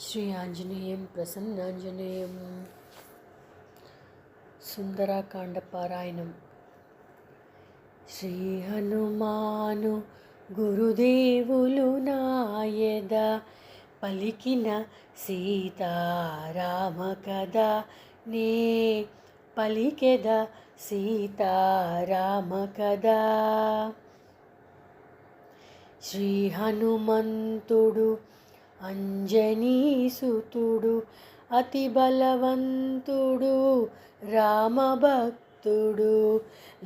శ్రీ ఆంజనేయం ప్రసన్నాంజనేయం. సుందరాకాండ పారాయణం. శ్రీ హనుమాను గురుదేవులు నాయద పలికిన సీతారామ కథ నే పలికెద సీతారామ కథ. శ్రీ హనుమంతుడు అంజనీసుతుడు అతి బలవంతుడు రామభక్తుడు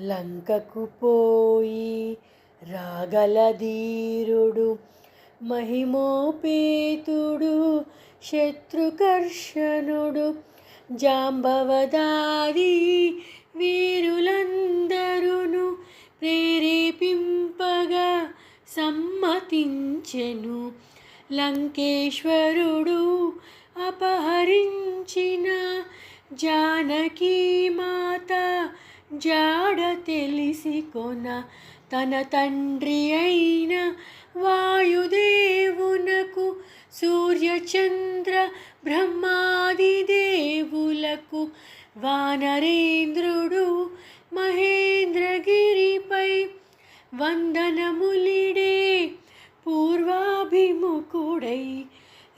లంకకు పోయి రాగలధీరుడు మహిమోపేతుడు శత్రుకర్షణుడు జాంబవదాది వీరులందరును ప్రేరేపింపగా సమ్మతించెను. లంకేశ్వరుడు అపహరించిన జానకీ మాత జాడ తెలిసి కొన తన తండ్రి అయిన వాయుదేవునకు సూర్యచంద్ర బ్రహ్మాది దేవులకు వానరేంద్రుడు మహేంద్రగిరిపై వందనములిడే పూర్వాభిముఖుడై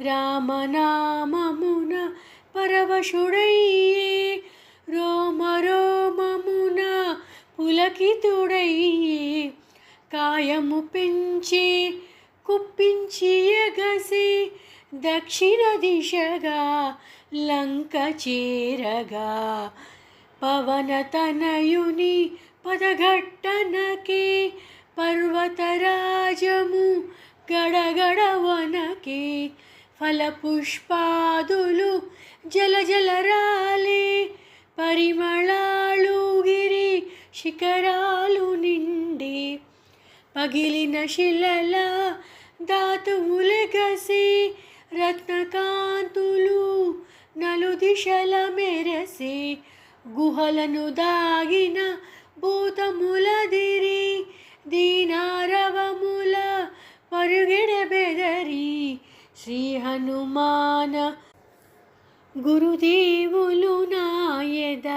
రామనామమున పరవశుడయ్యే రోమరోమమున పులకితుడయ్యే కాయము పెంచి కుప్పించి ఎగసి దక్షిణ దిశగా లంక చేరగా పవనతనయుని పదఘట్టనకే పర్వతరాజము గడగడ వనకే ఫలపుష్పాదులు జలజలరాలే పరిమళాలు గిరి శిఖరాలు నిండే పగిలిన శిలల ధాతువులెగసి రత్నకాంతులు నలుదిశల మెరసే గుహలను దాగిన భూతములదిరి దీనారవముల పరుగెడబెదరి శ్రీ హనుమాన గురుదేవులు నాయద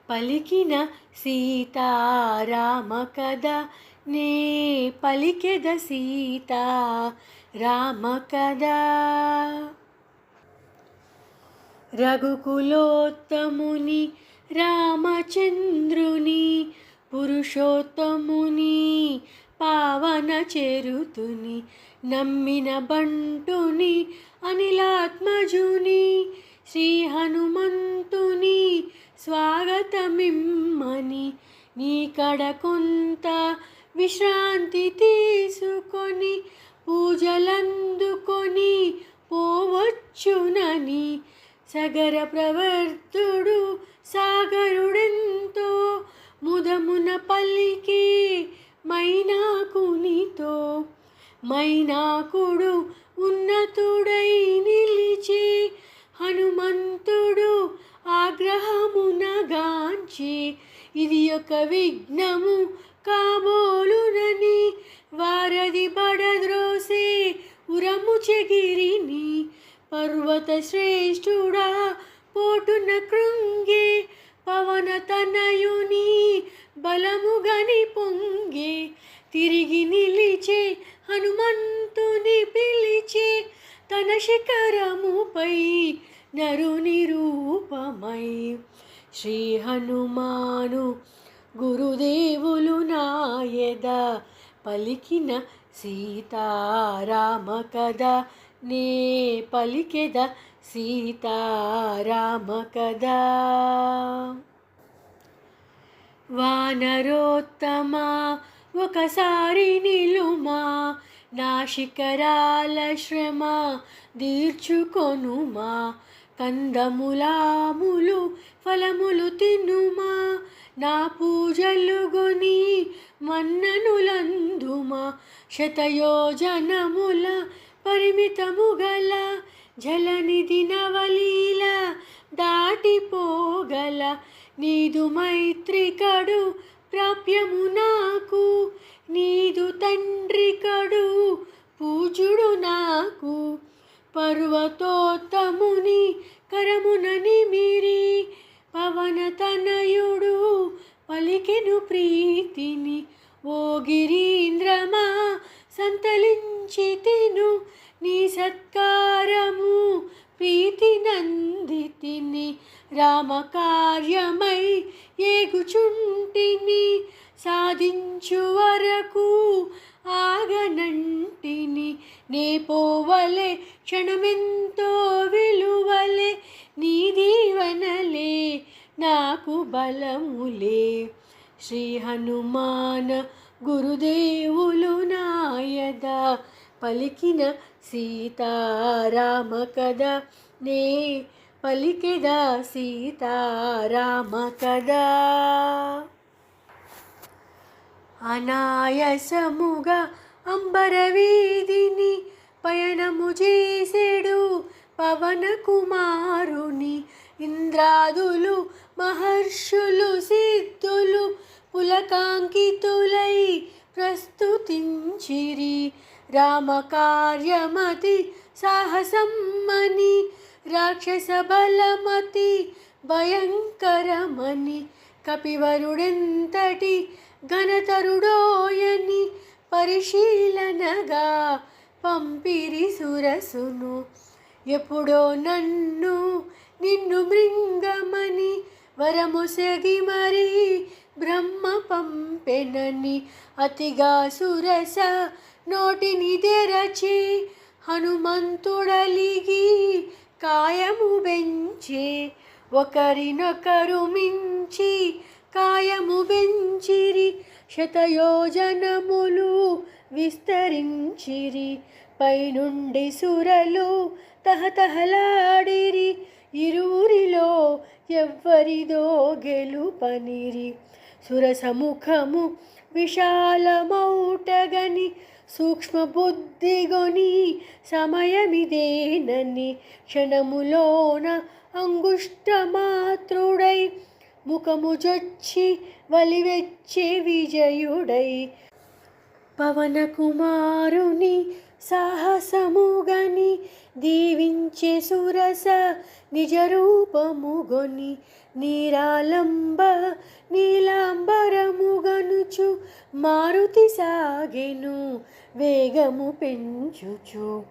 పలికిన సీతారామ కథ నే పలికెద సీతారామ కథ. రఘుకులోత్తముని రామచంద్రుని పురుషోత్తముని పావన చెరుతుని నమ్మిన బంటుని అనిలాత్మజుని శ్రీ హనుమంతుని స్వాగతమిమ్మని నీ కడ కొంత విశ్రాంతి తీసుకొని పూజలందుకొని పోవచ్చునని సగర ప్రవర్తుడు సాగరుడెంతో ముదమున పలికి మైనాకునితో మైనాకుడు ఉన్నతుడై నిలిచి హనుమంతుడు ఆగ్రహమున గాంచి ఇది ఒక విఘ్నము కాబోలునని వారధి బడద్రోసే ఉరము చెగిరిని పర్వత శ్రేష్ఠుడా పోటున కృంగే పవనతనయుని బలముగని పొంగే తిరిగి నిలిచే హనుమంతుని పిలిచే తన శిఖరముపై నరుని రూపమై శ్రీ హనుమాను గురుదేవులు నాయద పలికిన సీతారామ కథ నే పలికెద సీతారామ కథ. వానరోత్తమా ఒకసారి నిలుమా నా శిఖరాల శ్రమ తీర్చుకొనుమా కందములాములు ఫలములు తినుమా నా పూజలు గొని మన్ననులందుమా శతయోజనముల పరిమితము గల జలనిధి నవలీల దాటిపోగల నీదు మైత్రికడు ప్రాప్యము నాకు నీదు తండ్రి కడు పూజుడు నాకు పర్వతోత్తముని కరమున నిమిరి పవనతనయుడు పలికెను ప్రీతిని. ఓ గిరీంద్రమా సంతలించి తిను నీ సత్కారము ప్రీతి నందితిని. రామకార్యమై ఏగుచుంటిని సాధించు వరకు ఆగనంటిని. నే పోవలే క్షణమెంతో విలువలే నీ దీవనలే నాకు బలములే. శ్రీ హనుమాన గురుదేవులు నాయద పలికిన సీతారామ కథ నే పలికెద సీతారామ కథ. అనాయసముగా అంబరవీధిని పయనము చేసెడు పవన కుమారుని. ఇంద్రాదులు మహర్షులు సిద్ధులు పులకాంకితులై ప్రస్తుతించిరి. రామకార్యమతి సాహసమ్మని రాక్షస బలమతి భయంకరమని. కపివరుడెంతటి ఘనతరుడోయని పరిశీలనగా పంపిరి సురసును. ఎప్పుడో నిన్ను మృంగమని వరముసగి మరి బ్రహ్మ పంపెనని. అతిగా సురస నోటిని తెరచి హనుమంతుడలిగి కాయము పెంచే. ఒకరినొకరు మించి కాయము పెంచిరి శతయోజనములు విస్తరించిరి. పైనుండి సురలు తహతహలాడిరి ఇరువురిలో ఎవ్వరిదో గెలుపనిరి. సురసముఖము విశాలమౌటగని సూక్ష్మ బుద్ధిగొని సమయమిదేనని. క్షణములోన అంగుష్టమాత్రుడై ముఖము జొచ్చి వలివెచ్చే విజయుడై. పవన కుమారుని సాహసముగని దీవించే సురస నిజరూపముగొని. నీలాంబరముగనుచు మారుతి సాగెను వేగము పెంచుచు.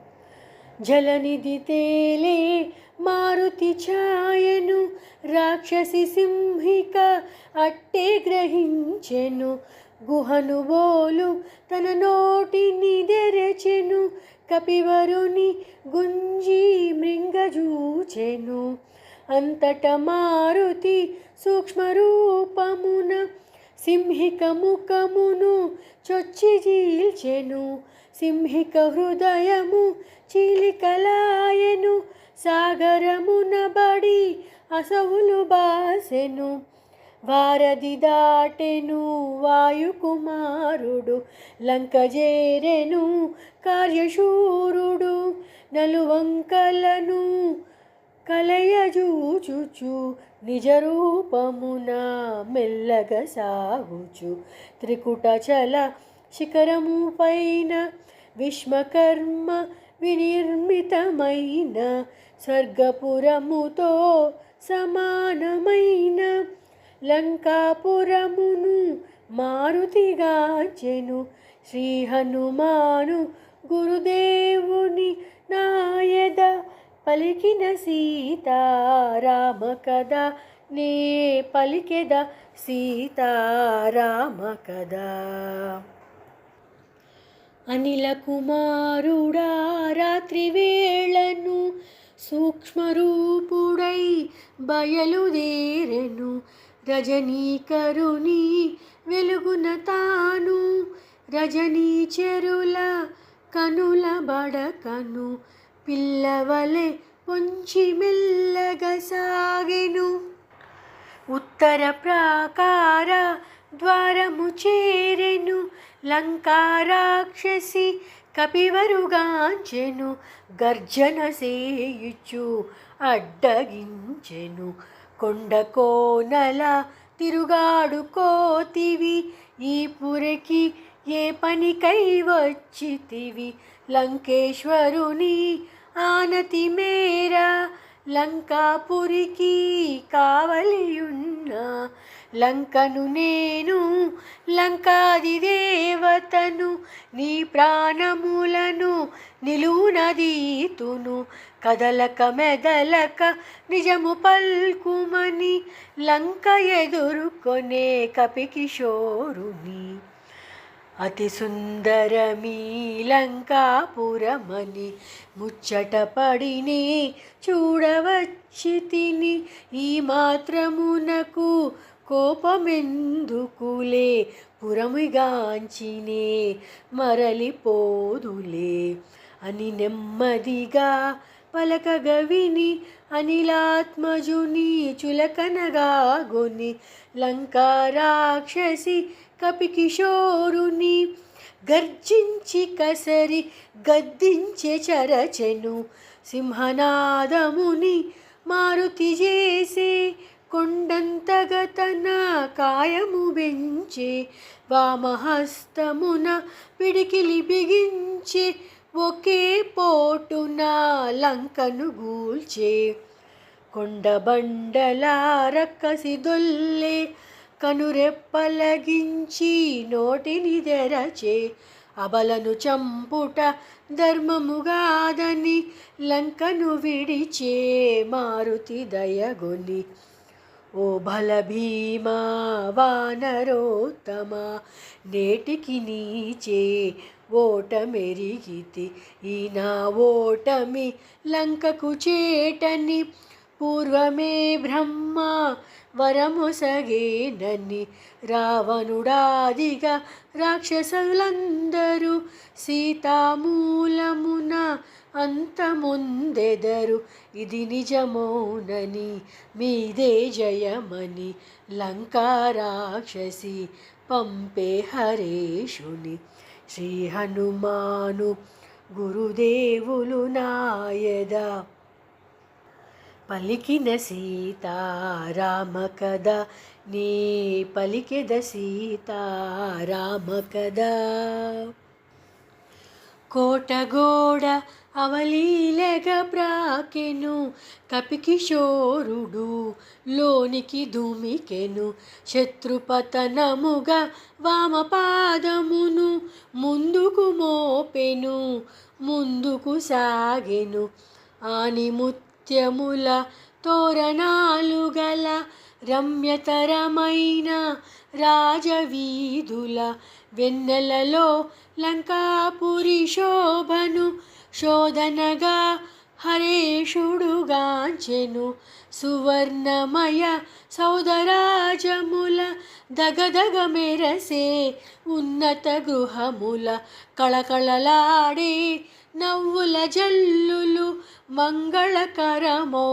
జలనిధి తేలే మారుతి ఛాయను రాక్షసి సింహిక అట్టే గ్రహించెను. గుహను బోలు తన నోటిని తెరచెను కపివరుని గుంజి మృంగజూచెను. అంతట మారుతి సూక్ష్మరూపమున సింహిక ముఖమును చొచ్చి చీల్చెను. సింహిక హృదయము చీలికలాయెను సాగరమున బడి అసవులు బాసెను. వారధి దాటెను వాయుకుమారుడు లంక చేరెను కార్యశూరుడు. నలువంకలను కలయజూచుచు నిజరూపమున మెల్లగా సాగుచు. త్రికుటచల శిఖరము పైన విశ్వకర్మ వినిర్మితమైన స్వర్గపురముతో సమానమైన లంకాపురమును మారుతిగాచెను. శ్రీ హనుమాను గురుదేవుని నాయద పలికిన సీతారామ కథ నే పలికెద సీతారామ కథ. అనిల కుమారుడా రాత్రి వేళను సూక్ష్మరూపుడై బయలుదేరెను. రజనీకరుని వెలుగున తాను రజనీచెరుల కనుల బడకను పిల్లవలె పొంచి మెల్లగా సాగెను. ఉత్తర ప్రాకార ద్వారము చేరెను లంకారాక్షసి కపివరుగాంచెను. గర్జన సేయుచు అడ్డగించెను. కొండ కోనల తిరుగాడుకోతివి ఈ పురికి ఏ పనికై వచ్చితివి. లంకేశ్వరుని ఆనతి మేర లంకాపురికి కావలియున్న లంకను నేను లంకాది దేవతను నీ ప్రాణములను నిలువునదీతును కదలక మెదలక నిజము పల్కుమని లంక ఎదుర్కొనే కపికిశోరుని అతి సుందరమీ లంకాపురమని ముచ్చటపడినే చూడవచ్చి తిని ఈ మాత్రమునకు కోపమెందుకులే పురముగాంచినే మరలిపోదులే అని నెమ్మదిగా పలకగ విని అనిలాత్మజుని చులకనగా గొని లంకా రాక్షసి కపికిశోరుని గర్జించి కసరి గద్దించె చరచెను సింహనాదముని మారుతి చేసే కొండంతగా తన కాయము బెంచే వామహస్తమున పిడికిలి బిగించే ఒకే పోటున లంకను గూల్చే కొండబండల రక్కసి దొల్లే కనురెప్పలగించి నోటిని తెరచే అబలను చంపుట ధర్మముగాదని లంకను విడిచే మారుతి దయగొని ఓ బల భీమా వానరోత్తమ నేటికి నీచే ఓటమెరిగితి ఈ నా ఓటమి లంకకు చేటని పూర్వమే బ్రహ్మ వరమొసగేనని రావణుడాదిగా రాక్షసులందరూ సీతామూలమున అంతమొందెదరు ఇది నిజమౌనని మీదే జయమని లంకా రాక్షసి పంపే హరేషుని శ్రీ హనుమాను గురుదేవులు నాయద పలికిన సీతారామ కథ నీ పలికెద సీతారామ కథ కోటగోడ అవలీలగ ప్రాకెను కపికిశోరుడు లోనికి దుమికెను శత్రుపతనముగా వామపాదమును ముందుకు మోపెను ముందుకు సాగెను ఆనిముత్యముల తోరణాలు గల రమ్యతరమైన రాజవీధుల వెన్నెలలో లంకాపురి శోభను శోధనగా హరేషుడుగాంచెను సువర్ణమయ సౌదరాజముల దగదగ మెరసే ఉన్నత గృహముల కళకళలాడే నవ్వుల జల్లులు మంగళకరమౌ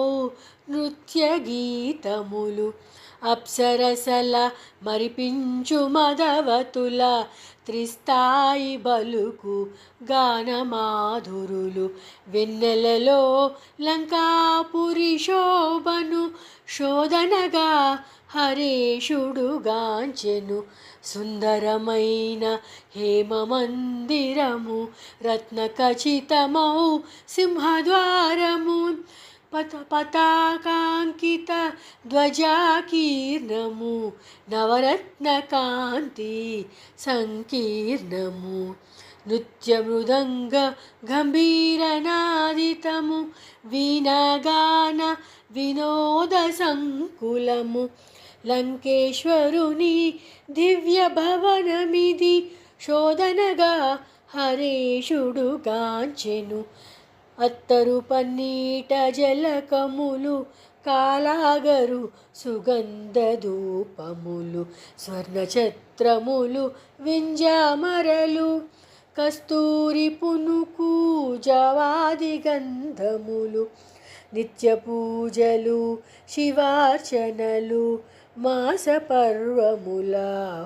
నృత్య గీతములు అప్సరసల మరిపించు మదవతుల త్రిస్థాయి బలుకు గానమాధురులు వెన్నెలలో లంకాపురి శోభను శోధనగా హరేషుడుగాంచెను సుందరమైన హేమమందిరము రత్నఖచితమౌ సింహద్వారము పతాకాంకిత ధ్వజాకీర్ణము నవరత్నకాంతి సంకీర్ణము నృత్యమృదంగ గంభీరనాదితము వీణాగాన వినోద సంకులము లంకేశ్వరుని దివ్య భవనమిది శోధనగా హరేషుడుగాంచెను అత్తరు పన్నీట జలకములు కాలాగరు సుగంధ ధూపములు స్వర్ణఛత్రములు వింజామరలు కస్తూరి పునుకు జవాది గంధములు నిత్య పూజలు శివార్చనలు మాస పర్వముల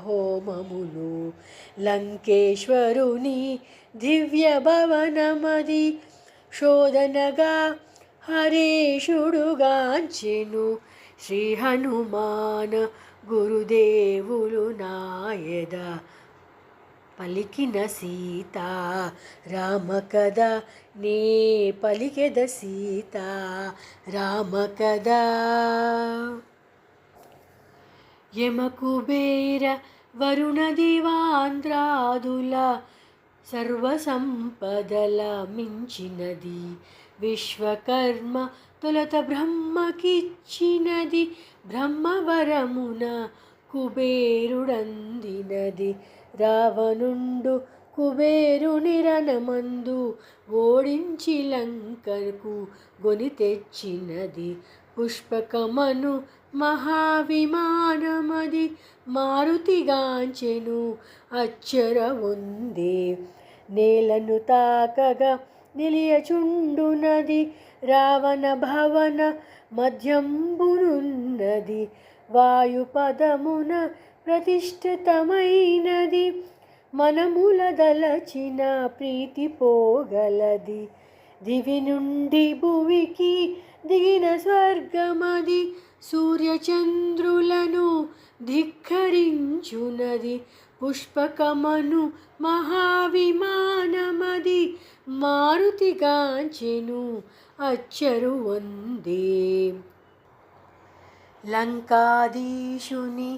హోమములు లంకేశ్వరుని దివ్య భవనమది శోధనగా హరేషుడుగాంచెను శ్రీ హనుమాన గురుదేవులు నాయద పలికిన సీత రామ కదా, నే పలికెద సీత రామ కదా. యమకుబేర వరుణ దివాంద్రాదుల సర్వసంపదల మించినది, విశ్వకర్మ తొలత బ్రహ్మకిచ్చినది, బ్రహ్మవరమున కుబేరుడందినది. రావణుండు కుబేరుని రణమందు ఓడించి లంకకు గొని తెచ్చినది, పుష్పకమను మహావిమానమది, మారుతిగాంచెను అచ్చరవొందే. నేలను తాకగా నిలియచుండునది, రావణ భవన మధ్యంబునున్నది, వాయుపదమున ప్రతిష్ఠితమైనది, మనముల దలచిన ప్రీతి పోగలది. దివి నుండి భువికి దిగిన స్వర్గమది, సూర్యచంద్రులను ధిక్కరించునది, పుష్పకమను మహావిమానమది, మారుతిగాంచెను అచ్చరువొందే. లంకాధీశుని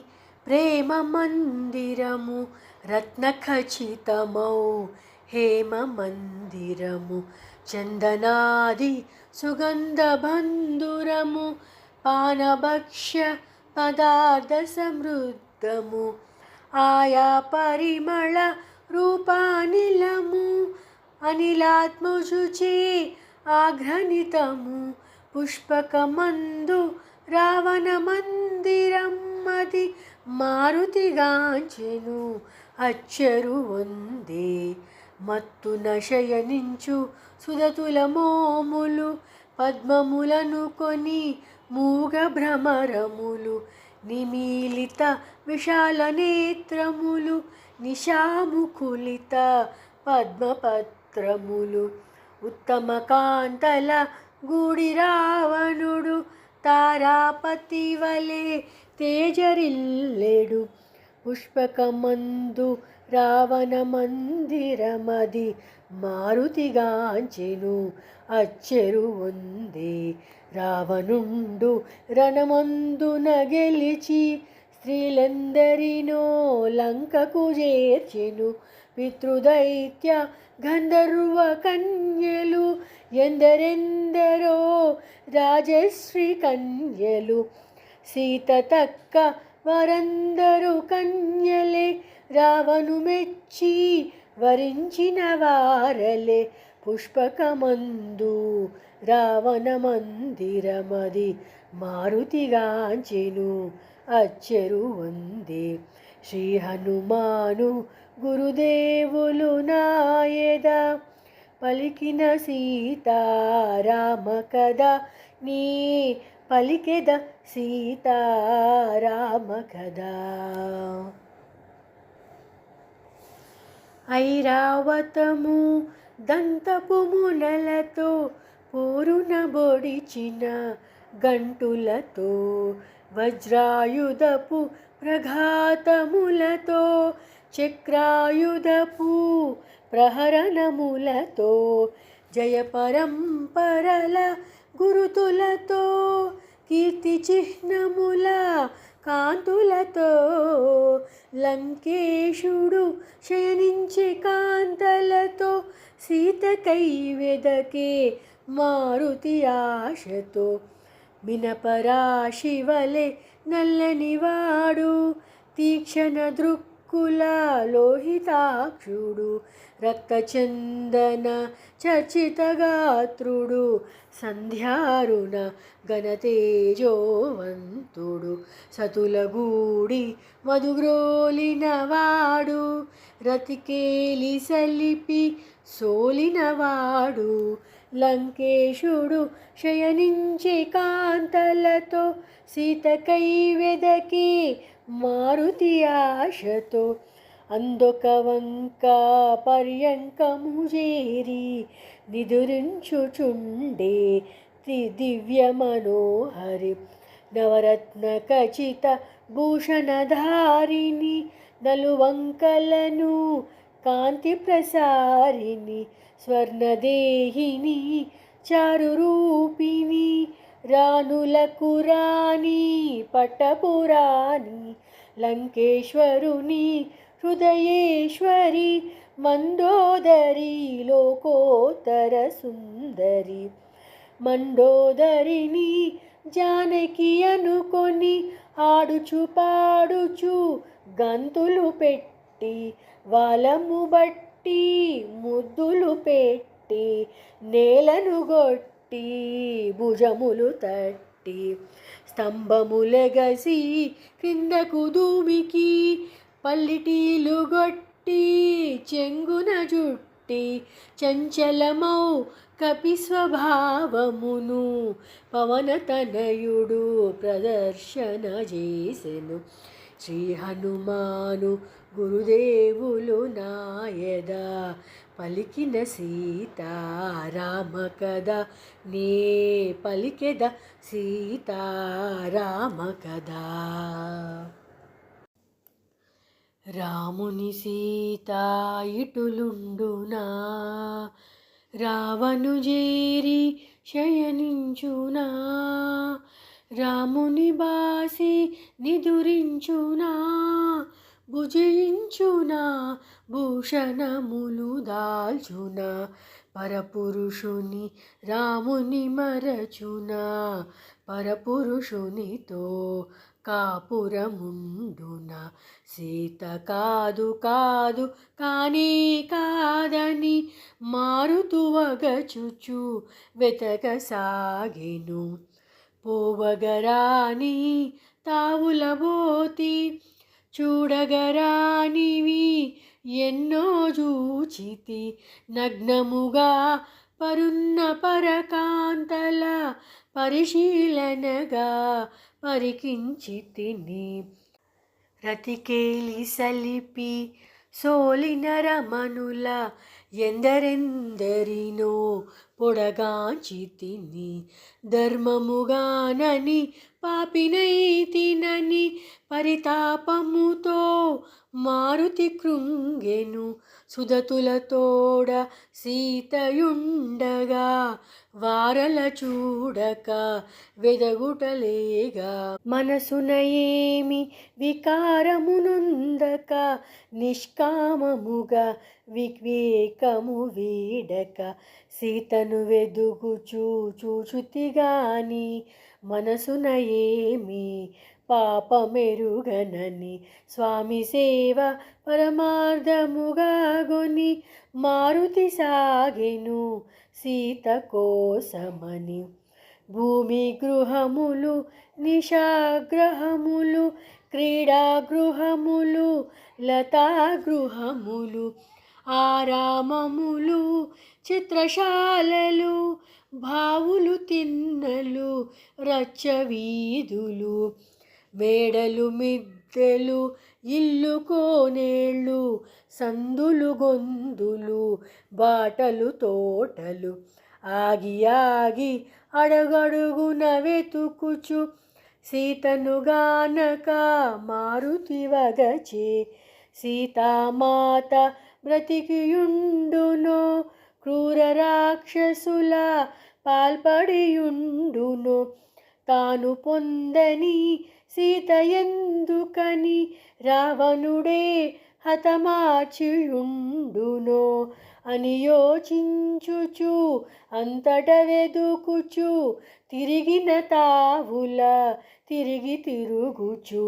ప్రేమ మందిరము రత్నఖచితమౌ హేమ మందిరము, చందనాది సుగంధబంధురము, పానభక్ష్య పదార్థ సమృద్ధము, ఆయా పరిమళ రూపానిలము, అనిలాత్మజుచే ఆఘ్రనితము, పుష్పకమందు రావణ మందిరమ్మది, మారుతిగాంచెను అచ్చరువొందే. మత్తున శయనించు సుదతుల మోములు, పద్మములను కొని మూగ భ్రమరములు, నిమీలిత విశాల నేత్రములు, నిశాముకులిత పద్మపత్రములు, ఉత్తమ కాంతల గూడి రావణుడు, తారాపతి వలె తేజరిల్లెడు, పుష్పకమందు రావణ మందిరమది, మారుతిగాంచెను అచ్చెరువొందే. రావణుండు రణమందున గెలిచి స్త్రీలెందరినో లంకకు చేర్చెను, పితృదైత్య గంధర్వ కన్యలు ఎందరెందరో రాజశ్రీ కన్యలు, సీత తక్క వరందరు కన్యలే, రావణు మెచ్చి వరించిన వారలే, పుష్పకమందు రావణ మందిరమది, మారుతిగాంచెను అచ్చెరువొందే. శ్రీ హనుమాను గురుదేవులు నాయద, పలికిన సీతారామ కదా, నీ పలికెద సీతారామ కదా. ఐరావతము దంతపు మునలతో పోరున బొడిచిన గంటులతో, వజ్రాయుధపు ప్రఘాతములతో, చక్రాయుధపు ప్రహరణములతో, జయ పరంపరల గురుతులతో, కీర్తి చిహ్నముల కాంతులతో, లంకేశుడు శయనించే కాంతలతో, సీతకై వెదకే మారుతి ఆశతో, మినపరాశి వలె నల్లనివాడు, తీక్షణ దృక్కుల లోహితాక్షుడు, రక్తచందన చర్చితగాత్రుడు, సంధ్యారుణ ఘనతేజోవంతుడు, సతులగూడి మధుగ్రోలినవాడు, రతికేలి సలిపి సోలినవాడు, లంకేశుడు శయనించే కాంతలతో, సీతకై వెదకే మారుతి ఆశతో, అందొక వంక పర్యంకము చేరి నిదురించుచుండే దివ్య మనోహరి, నవరత్న ఖచిత భూషణధారిణి, నలువంకలను కాంతి ప్రసారిణి స్వర్ణదేహిని చారురూపిణి రాణులకు రాణి పట్టపురాణి లంకేశ్వరుని హృదయేశ్వరి మండోదరి లోకోత్తర సుందరి మండోదరిని జానకి అనుకొని ఆడుచు పాడుచు గంతులు పెట్టి వాలము బట్టి ముద్దులు పెట్టి నేలను గొట్టి భుజములు తట్టి స్తంభములెగసి క్రిందకు దూమికి పల్లిటీలు గొట్టి చెంగున జుట్టి చంచలమౌ కపి స్వభావమును పవనతనయుడు ప్రదర్శన చేసెను. శ్రీ హనుమాను గురుదేవులు నాయద పలికిన సీతారామ కథ నే పలికెద సీతారామ కథ. రాముని సీత ఇటులుండునా రావణు జేరి శయనించునా రాముని బాసి నిదురించునా భుజించునా భూషణములు దాల్చునా పరపురుషుని రాముని మరచునా పరపురుషునితో కాపురముండునా సీత కాదు కాదు కానే కాదని మారుతువగచుచు వెతకసాగెను. పోవగరాని తావులబోతి చూడగరానివి ఎన్నో చూచితి నగ్నముగా పరున్న పరకాంతల పరిశీలనగా పరికించితిని. రతికేలి సలిపి సోలిన రమణుల ఎందరెందరినో పొడగాంచితిని. ధర్మముగానని పాపినైతినని పరితాపముతో మారుతి కృంగెను. సుదతులతోడ సీతయుండగా వారల చూడక వెదగుటలేగా మనసున ఏమి వికారమునుందక నిష్కామముగా వివేకము వీడక సీతను వెదుగుచూ చూచుతిగాని మనసున ఏమి పాపమెరుగనని స్వామి సేవ పరమార్థముగా గొని మారుతి సాగెను సీత కోసమని. భూమి గృహములు నిశాగ్రహములు క్రీడాగృహములు లతాగృహములు ఆరామములు చిత్రశాలలు భావులు తిన్నలు రచ్చవీధులు మేడలు మిద్దెలు ఇల్లు కోనేళ్ళు సందులు గొందులు బాటలు తోటలు ఆగి ఆగి అడగడుగున వెతుకుచు సీతను గానక మారుతి వగచే. సీతామాత బ్రతికియుండునో క్రూర రాక్షసుల పాల్పడియుండునో తాను పొందని సీత ఎందుకని రావణుడే హతమార్చియుండునో అని యోచించుచు అంతట వెదుకుచు తిరిగిన తావుల తిరిగి తిరుగుచు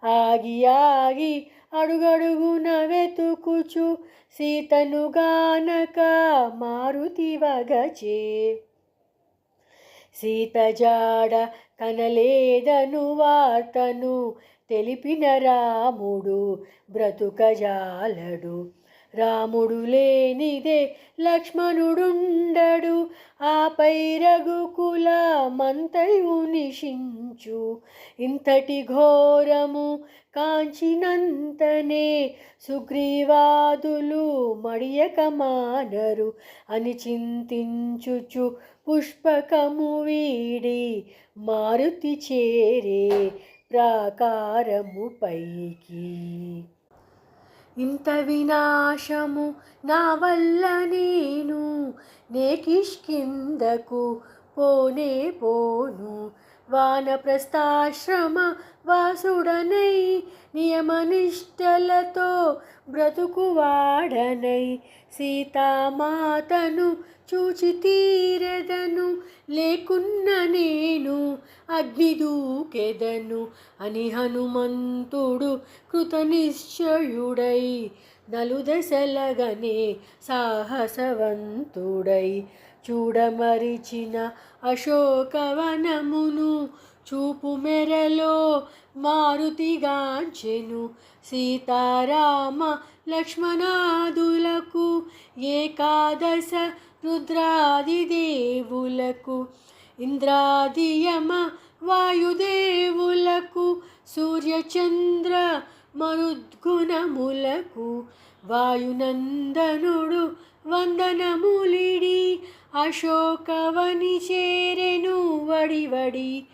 ఆగి ఆగి అడుగడుగున వెతుకుచు సీతను గానక మారుతి వగచే. సీత జాడ కనలేదను వార్తను తెలిపిన రాముడు బ్రతుకజాలడు. రాముడు లేనిదే లక్ష్మణుడుండడు ఆపై రఘుకుల మంతయు నిశించు. ఇంతటి ఘోరము కాంచినంతనే సుగ్రీవాదులు మడియక మానరు అని చింతించుచు పుష్పకము వీడి మారుతి చేరే ప్రాకారము పైకి. ఇంత వినాశము నా వల్ల నేను నేకిష్కిందకు పోనే పోను. వానప్రస్థాశ్రమ వాసుడనై నియమనిష్టలతో బ్రతుకువాడనై సీతామాతను చూచి తీరెదను. లేకున్న నేను అగ్ని దూకెదను అని హనుమంతుడు కృతనిశ్చయుడై నలుదశలగనే సాహసవంతుడై చూడమరిచిన అశోకవనమును చూపు మెరలో మారుతిగాంచెను. సీతారామ లక్ష్మణాదులకు ఏకాదశ రుద్రాది దేవులకు ఇంద్రాదియమ వాయుదేవులకు సూర్యచంద్ర మరుద్గుణములకు వాయునందనుడు వందనములిడి అశోకవని చేరెను వడివడి.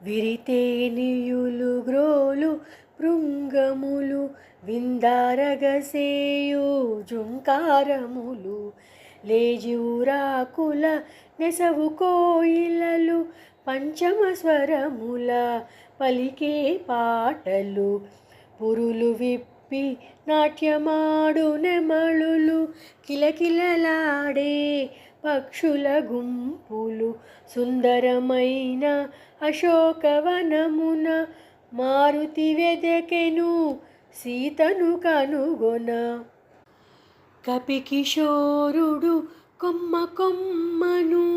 విరితేనియులు గ్రోలు భృంగములు విందారగసేయు జుంకారములు లేజూరాకుల నెసవు కోయిలలు పంచమ స్వరముల పలికే పాటలు పురులు విప్పి నాట్యమాడు నెమళులు కిలకిలలాడే పక్షుల గుంపులు సుందరమైన అశోకవనమున మారుతి వెదకెను సీతను కనుగొన. కపికిశోరుడు కొమ్మ కొమ్మను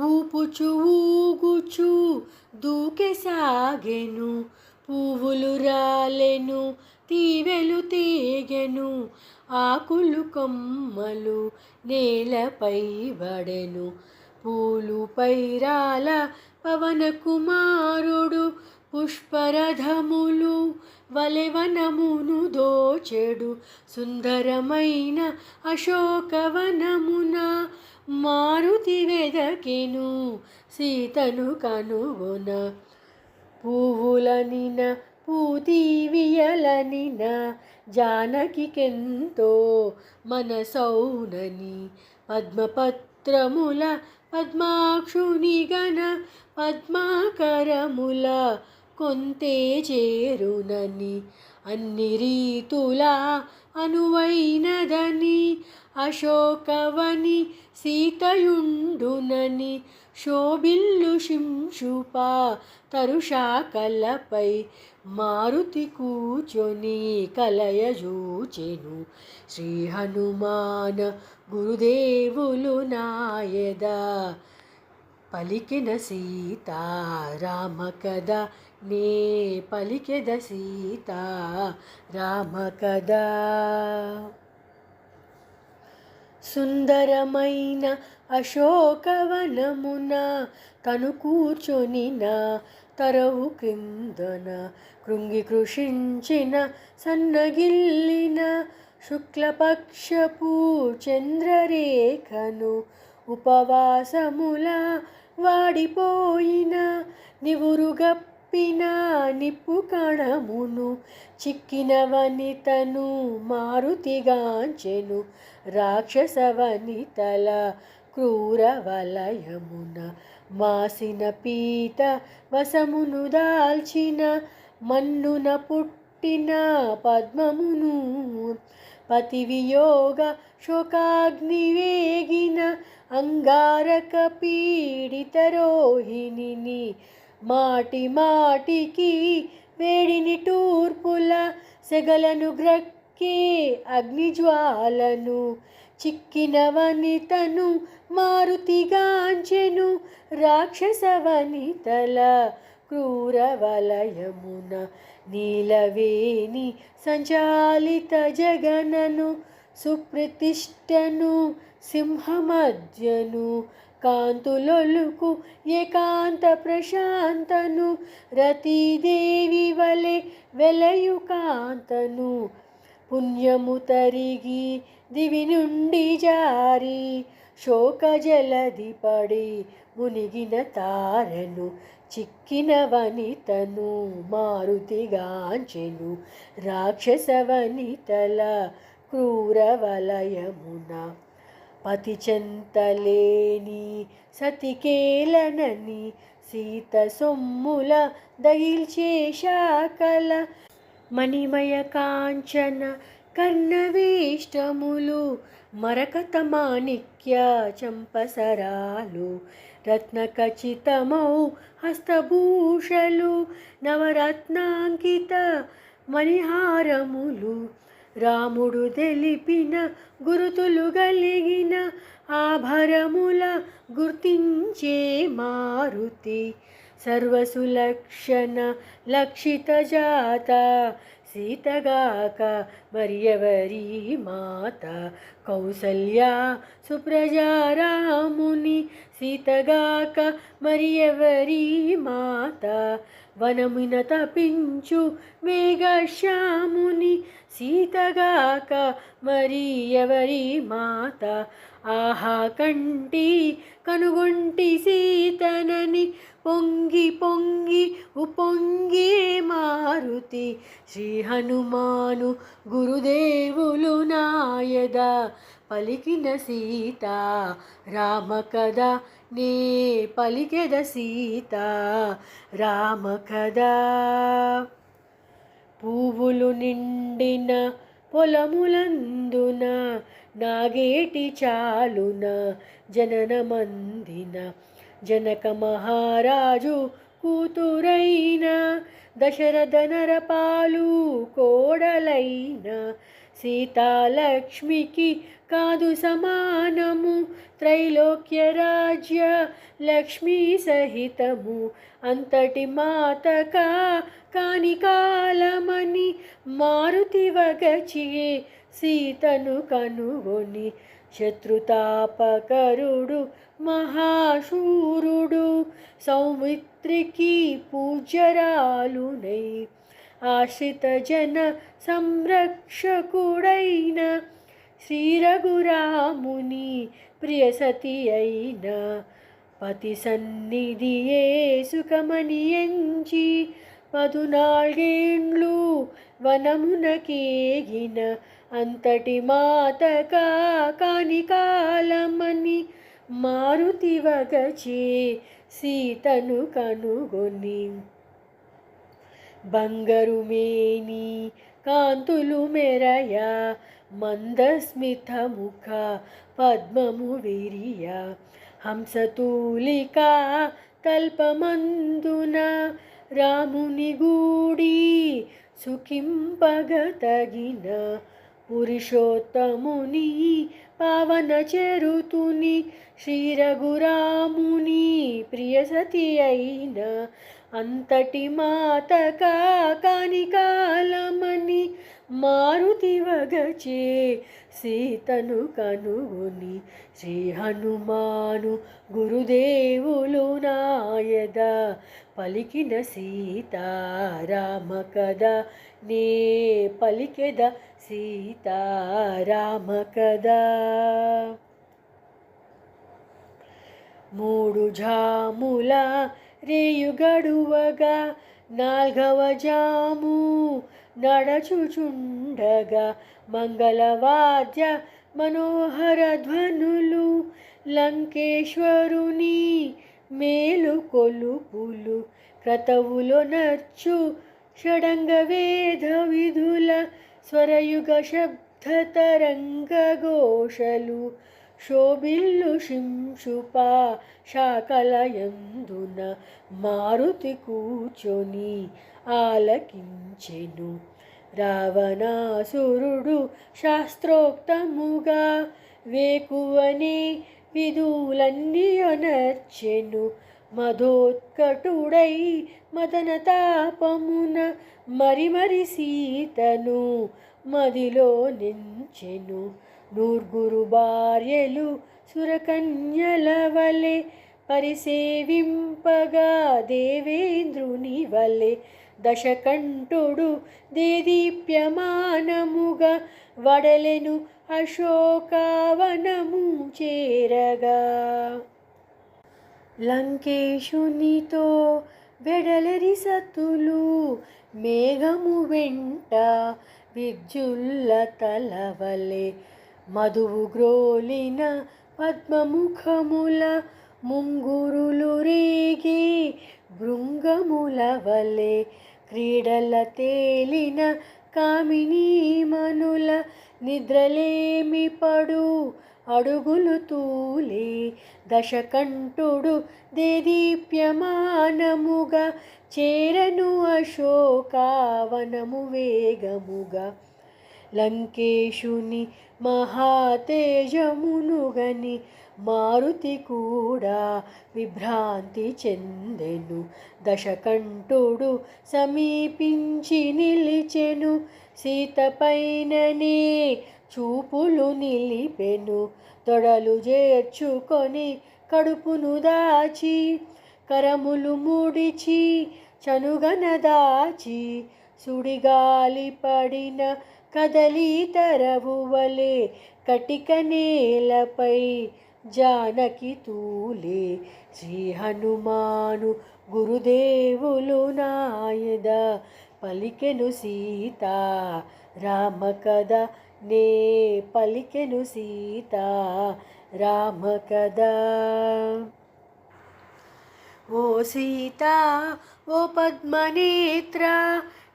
ఊపుచు ఊగుచు దూకెసాగెను. పువ్వులు రాలెను తీవెలు తీగెను ఆకులు కొమ్మలు నేలపై బడెను. పూలు పైరాల పవన కుమారుడు పుష్పరథములు వలెవనమును దోచెడు. సుందరమైన అశోకవనమున మారుతి వెదకెను సీతను కనుగొన. పువ్వులనిన పూతీవియలనిన జానకికెంతో మనసౌనని పద్మపత్రముల పద్మాక్షుని గణ పద్మాకరముల కొంతే చేరునని అన్ని రీతులా అనువైనదని అశోకవని సీతయుండునని శోభిల్లు శింశుపా తరుషాకలపై మారుతి కూచొని కలయజూచెను. శ్రీ హనుమాన గురుదేవులు నాయద పలికెద సీతారామ కదా నే పలికెద సీతారామ కదా. సుందరమైన అశోకవనమున తను కూర్చొనిన తరవు క్రిందన కృంగి కృషించిన సన్నగిల్లిన శుక్లపక్షపు చంద్రరేఖను ఉపవాసముల వాడిపోయిన నివురుగప్పిన నిప్పు కణమును చిక్కిన వనితను మారుతిగాంచెను. రాక్షస వనితల క్రూర వలయమున మాసిన పీత వసమును దాల్చిన మన్నున పుట్టిన పద్మమును పతివియోగ శోకాగ్ని వేగిన అంగారక పీడిత రోహిణిని మాటి మాటికి వేడిని టూర్పుల సెగలను గ్రక్కే అగ్నిజ్వాలను చిక్కిన వనితను మారుతిగాంచెను. రాక్షస వనితల క్రూర వలయమున నీలవేణి సంచాలిత జగనను సుప్రతిష్టను సింహమధ్యను కాంతులొలుకు ఏకాంత ప్రశాంతను రతీదేవి వలె వెలయు కాంతను పుణ్యము తరిగి దివి నుండి జారి శోక జలది పడి మునిగిన తారను చిక్కిన వనితను మారుతిగాంచెను రాక్షస వనితల క్రూర వలయమున పతి చెంతలేని సతికేలనని సీత సొమ్ముల దగిల్చే శాకల మణిమయ కాంచన కర్ణవేష్టములు మరకత మాణిక్య చంపసరాలు రత్నఖచితమౌ హస్తభూషలు నవరత్నాంకిత మణిహారములు రాముడు తెలిపిన గురుతులు గలిగిన ఆభరముల గుర్తించే మారుతి సర్వసులక్షణ లక్షిత జాత సీతగాక మరియవరి మాత కౌసల్యా సుప్రజారాముని సీతగాక మరియవరి మాత వనమున తపించు మేఘశ్యాముని సీతగాక మరియవరి మాత ఆహా కంటి కనుగొంటి సీతనని పొంగి పొంగి ఉప్పొంగే మారుతి శ్రీ హనుమాను గురుదేవులు నాయద పలికిన సీత రామ కథ నే పలికెద సీత రామ కథ పువ్వులు నిండిన పొలములందున నాగేటి చాలున జననమందిన జనక మహారాజు కూతురైన దశరథ నరపాలు కోడలైన సీతాలక్ష్మికి కాదు సమానము త్రైలోక్య రాజ్య లక్ష్మీ సహితము అంతటి మాతకా కాని కాలమని మారుతి వగచియే సీతను కనుగొని శత్రుతాపకరుడు మహాశూరుడు సౌమిత్రికి పూజ్యరాలునై ఆశ్రిత జన సంరక్షకుడైన శ్రీ రఘురాముని ప్రియసతి అయిన పతి సన్నిధియే సుఖమని ఎంచి 14 వనమునకేగిన అంతటి మాతకా కాని కాలమని మారుతి వగచే సీతను కనుగొని బంగరు మేని కాంతులు మెరయ మందస్మిత ముఖ పద్మము విరియ హంసతూలిక తల్పమందున రాముని గూడి సుఖింపగతగిన పురుషోత్తముని పావన చరుతుని శ్రీ రఘురాముని ప్రియసతి అయిన అంతటి మాతకా కాని కాలమని మారుతి వగచే సీతను కనుగొని శ్రీ హనుమాను గురుదేవులు నాయద పలికిన సీతారామ కథ నే పలికెద సీతారామ కథ 3 జాముల రేయు గడువగా 4వ జాము నడచుచుండగా మంగళవాద్య మనోహర ధ్వనులు లంకేశ్వరుని మేలు కొలుపులు క్రతవులో నర్చు షడంగ వేద విధుల స్వరయుగ శబ్ద తరంగ ఘోషలు శోభిల్లు శింశుపా శాకలయందున మారుతి కూర్చొని ఆలకించెను రావణాసురుడు శాస్త్రోక్తముగా వేకువనే విధులన్నీ అనర్చెను మధోత్కటుడై మదన తాపమున మరి సీతను మదిలో నించెను 9 భార్యలు సురకన్యల వలె పరిసేవింపగా దేవేంద్రుని వలె దశకంఠుడు దేదీప్యమానముగా వడలెను అశోకావనము చేరగా. లంకేశునితో వెడలరి సతులు మేఘము వెంట విద్యుల్ల తలవలె మధువు గ్రోలిన పద్మముఖముల ముంగురులు రేగి భృంగముల వలె క్రీడల తేలిన కామినీమనుల నిద్రలేమి పడు అడుగులు తూలి దశకంఠుడు దేదీప్యమానముగా చేరను అశోకావనము వేగముగా. లంకేశుని మహాతేజమునుగని మారుతి కూడా విభ్రాంతి చెందెను. దశకంఠుడు సమీపించి నిలిచెను, సీతపైననే చూపులు నిలిపెను. తొడలు చేర్చుకొని కడుపును దాచి కరములు ముడిచి చనుగన దాచి సుడిగాలి పడిన కదలి తరవు వలె కటిక నేలపై జానకి తూలే. శ్రీ హనుమాను గురుదేవులు నాయద పలికెను సీత రామ కథ నే పలికెను సీత రామ కథ. ఓ సీత ఓ పద్మనేత్ర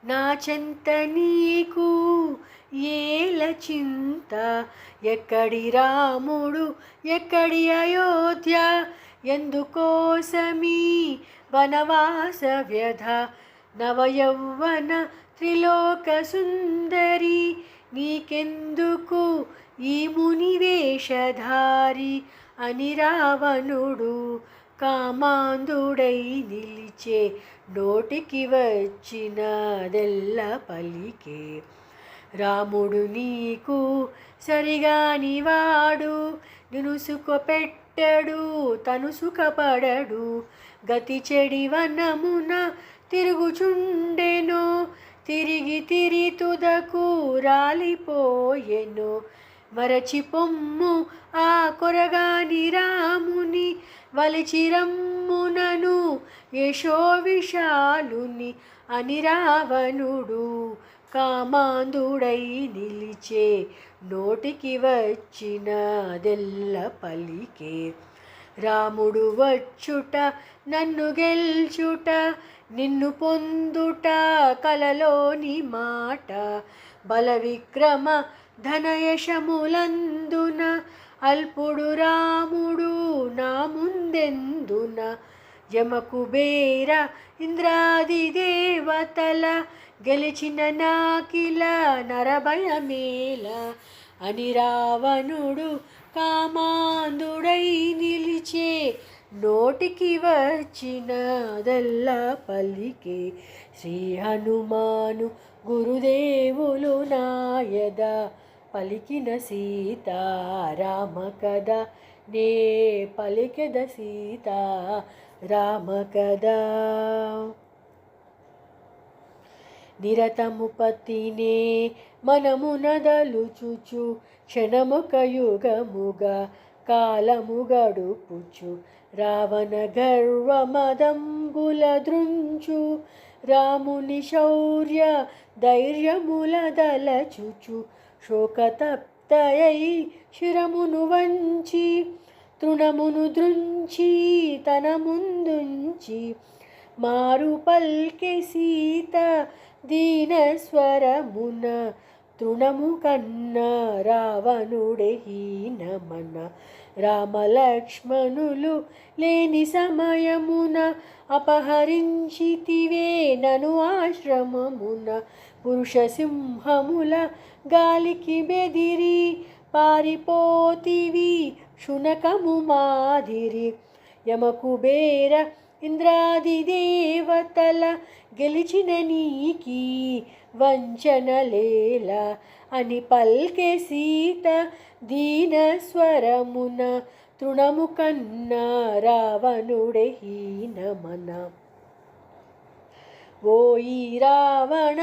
నా చెంత నీకు ఏల చింత. ఎక్కడి రాముడు ఎక్కడి అయోధ్య ఎందుకోసమీ వనవాస వ్యధ. నవయౌవన త్రిలోక సుందరి నీకెందుకు ఈ మునివేషధారి అని రావణుడు కామాంధుడై నిలిచే నోటికి వచ్చినదెల్ల పలికే. రాముడు నీకు సరిగాని వాడు నినుసుకొపెట్టడు తను సుఖపడడు. గతి చెడి వనమున తిరుగుచుండెను తిరిగి తుదకు రాలిపోయెను. మరచి పొమ్ము ఆ కొరగాని రాముని వలిచిరమ్మునను యశో విశాలుని అని రావణుడు కామాంధుడై నిలిచే నోటికి వచ్చినదెల్ల పలికే. రాముడు వచ్చుట నన్ను గెల్చుట నిన్ను పొందుట కలలోని మాట. బల విక్రమ ధనయశములందున అల్పుడు రాముడు నా ముందెందున. యమకుబేర ఇంద్రాది దేవతల గెలిచిన నాకిల నరభయమేల అని రావణుడు కామాంధుడై నిలిచే నోటికి వచ్చినదల్లా పలికే. శ్రీ హనుమాను గురుదేవులు నాయద పలికిన సీతారామ కథ నే పలికెద సీతారామ కథ. నిరతము పతినే మనమునదలుచుచు క్షణముక యుగముగా కాలము గడుపుచు రావణ గర్వమదంబుల దృంచు రాముని శౌర్య ధైర్యముల దలచుచు శోకతప్తయై శిరమును వంచి తృణమును దృంచి తన ముందుంచి మారు పల్కె సీత దీన స్వరమున తృణము కన్న రావణుడే హీనమన. రామలక్ష్మణులు లేని సమయమున అపహరించితివే నను ఆశ్రమమున. పురుష సింహముల గాలికి బెదిరి పారిపోతివి శునకము మాదిరి. యమకుబేర ఇంద్రాది దేవతల గెలిచిన నీకి వంచనలేల అని పల్కె సీత దీన స్వరమున తృణము కన్న రావణుడే హీనమన. ఓయి రావణ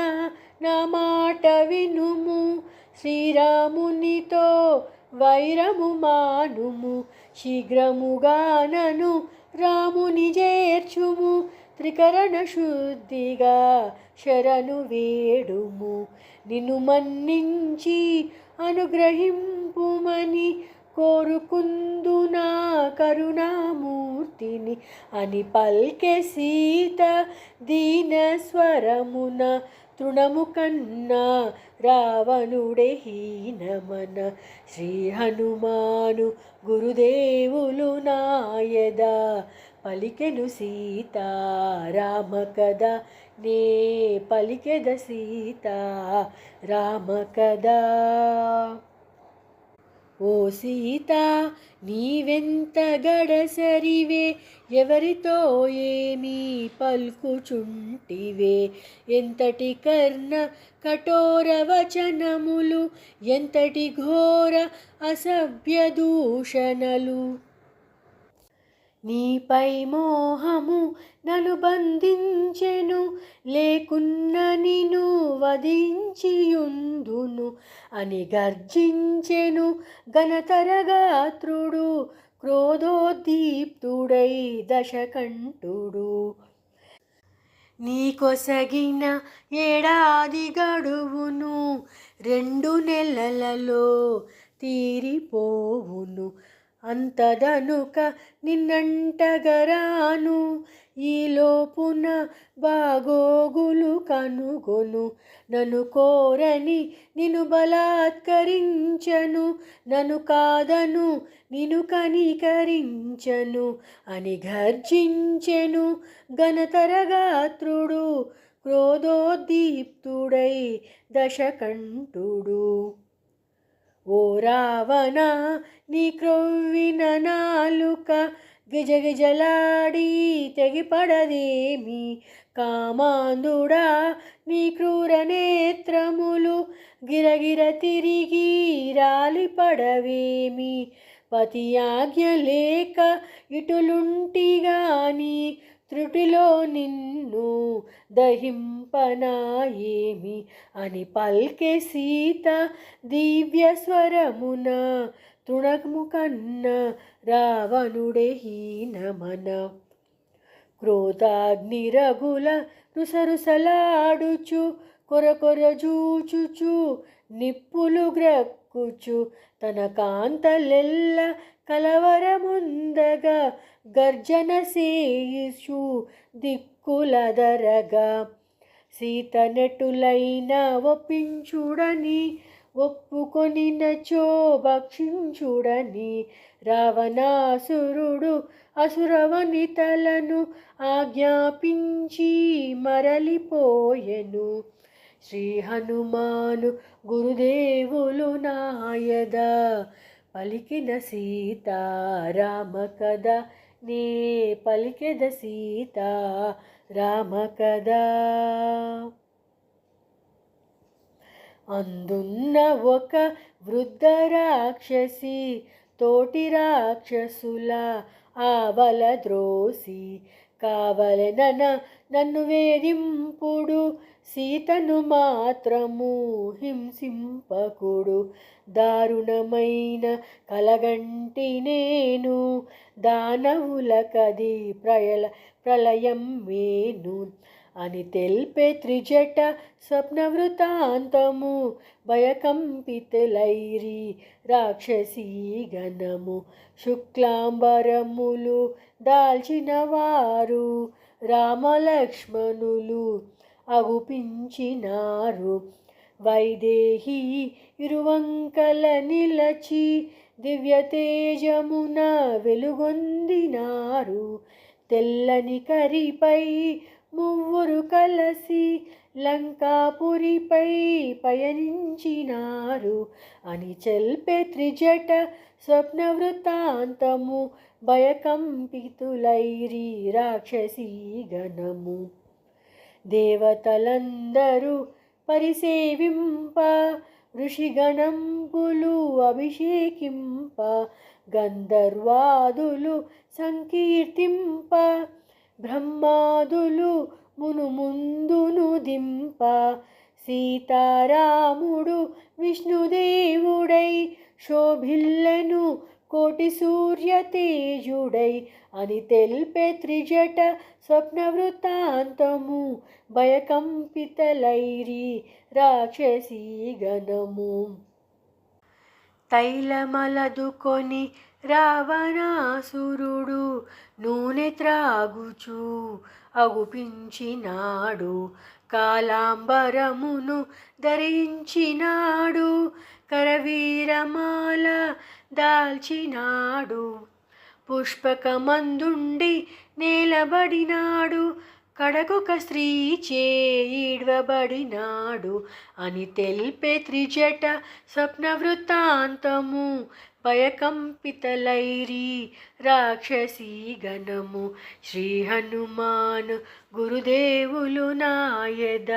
నా మాట వినుము, శ్రీరామునితో వైరము మానుము, శీఘ్రముగానను రాముని చేర్చుము, త్రికరణ శుద్ధిగా శరణు వేడుము, నిన్ను మన్నించి అనుగ్రహింపుమని కోరుకుందునా కరుణామూర్తిని అని పల్కె సీత దీన స్వరమున, తృణము కన్నా రావణుడే హీనమన. శ్రీ హనుమాను గురుదేవులు నాయద పలికెను సీతా రామ కథ, నే పలికెద సీతా రామ కథ. ఓ సీత నీవెంత గడసరివే, ఎవరితో ఏమీ పల్కుచుంటివే, ఎంతటి కర్ణ కఠోర వచనములు, ఎంతటి ఘోర అసభ్య దూషణలు. నీపై మోహము నన్ను బంధించెను, లేకున్న నిన్ను వధించియుందును అని గర్జించెను ఘనతరగాత్రుడు, క్రోధోద్దీప్తుడై దశకంఠుడు. నీకొసగిన ఏడాది గడువును 2 నెలలలో తీరిపోవును, అంతదనుక నిన్నంటగరాను, ఈ లోపున బాగోగులు కనుగొను, నన్ను కోరని నిన్ను బలాత్కరించను, నన్ను కాదను నిన్ను కనికరించను అని గర్జించెను ఘనతరగాత్రుడు, క్రోధోద్దీప్తుడై దశకంఠుడు. ఓ రావణ నీ క్రొవ్విన నాలుక గిజగిజలాడి తెగిపడదేమి, కామాంధుడా నీ క్రూర నేత్రములు గిరగిర తిరిగి రాలిపడవేమి, పతి ఆజ్ఞ లేక ఇటులుంటిగాని త్రుటిలో నిన్ను దహింపనాయేమి అని పల్కె సీత దివ్య స్వరమున, తృణము కన్న రావణుడే హీనమన. క్రోధాగ్ని రగుల రుసరుసలాడుచు, కొరకొర జూచుచు నిప్పులు గ్రక్కుచు, తన కాంతలెల్ల కలవరముందగా గర్జన సేయిషు దిక్కులదరగా, సీత నెటులైన ఒప్పించుడని, ఒప్పుకొనినచో భక్షించుడని రావణాసురుడు అసురవనితలను ఆజ్ఞాపించి మరలిపోయెను. శ్రీ హనుమాను గురుదేవులు నాయద పలికిన సీతా రామ కథ, నే పలికెద సీతా రామ కథ. అందున్న ఒక వృద్ధ రాక్షసి తోటి రాక్షసుల ఆవల ద్రోసి, కావలెనన నన్ను వేధింపుడు, సీతను మాత్రము హింసింపకుడు, దారుణమైన కలగంటి నేను, దానవులకది ప్రళయం మేను అని తెల్పే త్రిజట స్వప్న వృతాంతము, భయకంపితులైరి రాక్షసీ గణము, శుక్లాంబరములు దాల్చిన వారు రామలక్ష్మణులు అగుపించినారు, వైదేహి ఇరువంకల నిలచి దివ్య తేజమున వెలుగొందినారు, తెల్లని కరిపై మువ్వురు కలసి లంకాపురిపై పయనించినారు అని చెల్పే త్రిజట స్వప్న వృత్తాంతము, భయకంపితులైరి రాక్షసీ గణము. దేవతలందరూ పరిసేవింప, ఋషిగణంబులు అభిషేకింప, గంధర్వాదులు సంకీర్తింప, బ్రహ్మాదులు మునుముందును దింప సీతారాముడు విష్ణుదేవుడై శోభిల్లెను కోటి సూర్య తేజుడై అని తెల్పే త్రిజట స్వప్న వృత్తాంతము భయకంపితలైరి రాక్షసీ గణము. తైలమలదుకొని రావణాసురుడు నూనె త్రాగుచు అగుపించినాడు, కాలాంబరమును ధరించినాడు, కరవీరమాల దాల్చినాడు, పుష్పకమందుండి నేలబడినాడు, కడకొక స్త్రీ చేయిడ్వబడినాడు అని తెల్పే త్రిజట స్వప్న వృత్తాంతము భయకంపితలైరి రాక్షసీ గణము. శ్రీ హనుమాన్ గురుదేవులు నాయద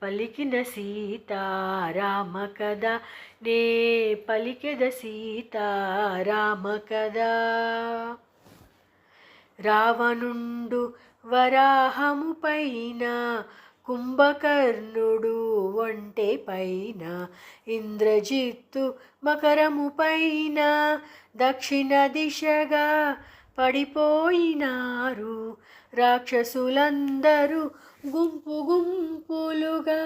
పలికిన సీతారామ కథ నే పలికెద సీతారామ కథ. రావణుండు వరాహము పైన, కుంభకర్ణుడు ఒంటె పైన, ఇంద్రజిత్తు మకరము పైన దక్షిణ దిశగా పడిపోయినారు. రాక్షసులందరూ గుంపు గుంపులుగా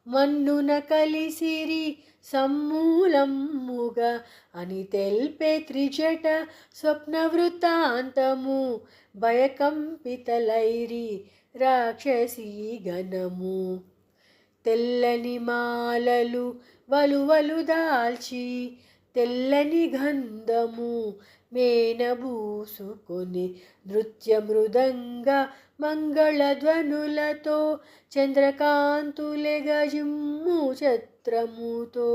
మన్నున కలిసిరి సమ్మూలమ్ముగా అని తెల్పే త్రిజట స్వప్న వృత్తాంతము భయకంపితలైరి రాక్షసీ గణము. తెల్లని మాలలు వలువలు దాల్చి, తెల్లని గంధము మేనబూసుకొని, నృత్య మృదంగ మంగళధ్వనులతో చంద్రకాంతులెగజిమ్ము ఛత్రముతో,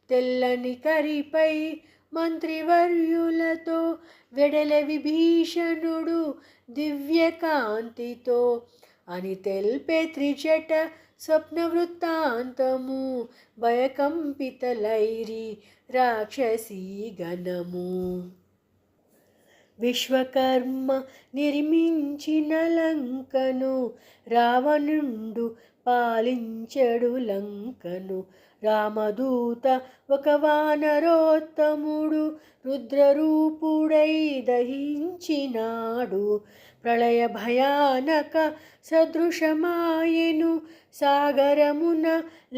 తెల్లని కరిపై మంత్రివర్యులతో వెడల విభీషణుడు దివ్యకాంతితో అని తెల్పే త్రిజట స్వప్న వృత్తాంతము భయకంపితలైరి రాక్షసీ గణము. విశ్వకర్మ నిర్మించిన లంకను రావణుండు పాలించెడు లంకను. రామదూత ఒక వానరోత్తముడు రుద్రరూపుడై దహించినాడు. ప్రళయ భయానక సదృశమాయెను, సాగరమున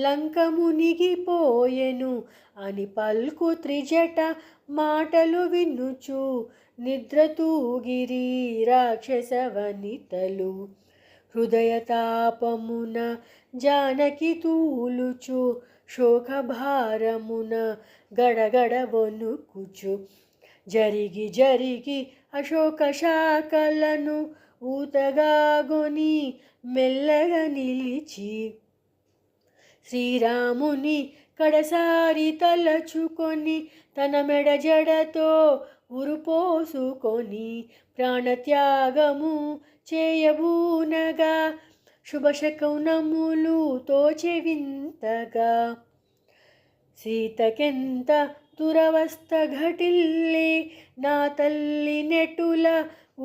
లంక మునిగిపోయెను అని పల్కు త్రిజట మాటలు వినుచు నిద్రతూగిరి రాక్షస వనితలు. హృదయతాపమున జానకి తూలుచు, శోకభారమున గడగడ వణుకుచు, జరిగి జరిగి అశోక శాఖలను ఊతగాగొని మెల్లగా నిలిచి, శ్రీరాముని కడసారి తలచుకొని తన మెడ జడతో ఉరుపోసుకొని ప్రాణత్యాగము చేయబూనగా, శుభశకునములు తోచె వింతగా. సీతకెంత దురవస్థ ఘటిల్లే, నా తల్లి నెటుల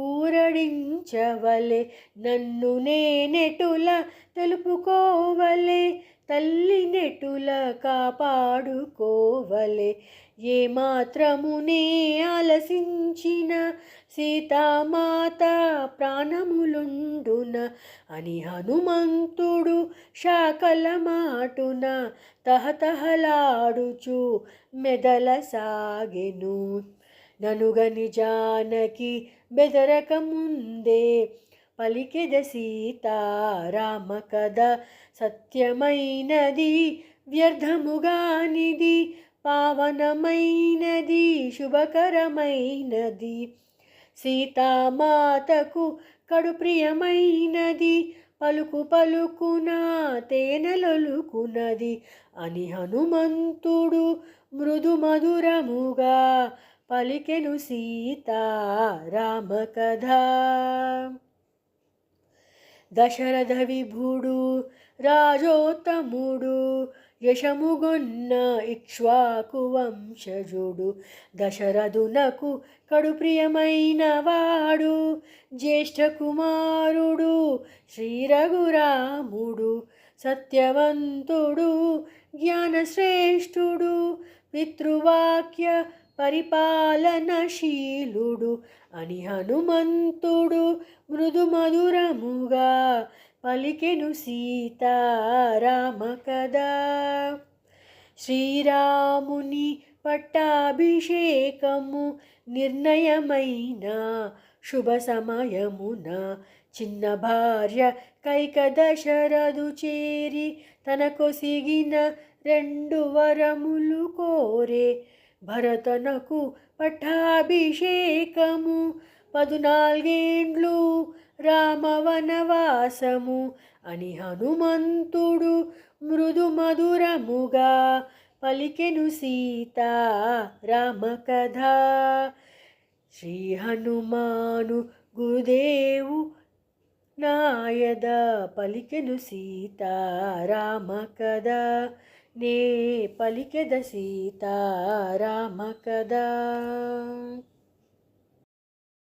ఊరడించవలె, నన్ను నేనెటుల తెలుపుకోవలె, తల్లి నెటుల కాపాడుకోవలె. ఏ మాత్రమునే ఆలసించిన సీతామాత ప్రాణములుండున అని హనుమంతుడు శాకల మాటున తహతహలాడుచు మెదల సాగెను. ననుగని జానకి బెదరక ముందే పలికెద సీతారామ కథ, సత్యమైనది వ్యర్థముగానిది, పావనమైనది శుభకరమైనది, సీతామాతకు కడు ప్రియమైనది, పలుకు పలుకున తేనెలొలుకున్నది అని హనుమంతుడు మృదు మధురముగా పలికెను సీతారామ కథ. దశరథ విభుడు రాజోత్తముడు యశముగొన్న ఇక్ష్వాకు వంశజుడు దశరథునకు కడు ప్రియమైన వాడు జ్యేష్ఠ కుమారుడు శ్రీరఘురాముడు సత్యవంతుడు జ్ఞానశ్రేష్ఠుడు పితృవాక్య పరిపాలనశీలుడు అని హనుమంతుడు మృదు మధురముగా పలికెను సీతారామ కదా. శ్రీరాముని పట్టాభిషేకము నిర్ణయమైన శుభ సమయమున చిన్న భార్య కైక దశరథు చేరి తన కొసిగిన 2 వరములు కోరే. భరతనకు పట్టాభిషేకము 14 రామవనవాసము అని హనుమంతుడు మృదు మధురముగా పలికెను సీతారామ కథ. శ్రీ హనుమాను గురుదేవు నాయద పలికెను సీతారామ కథ. నే పలికెద సీతారామ కథ.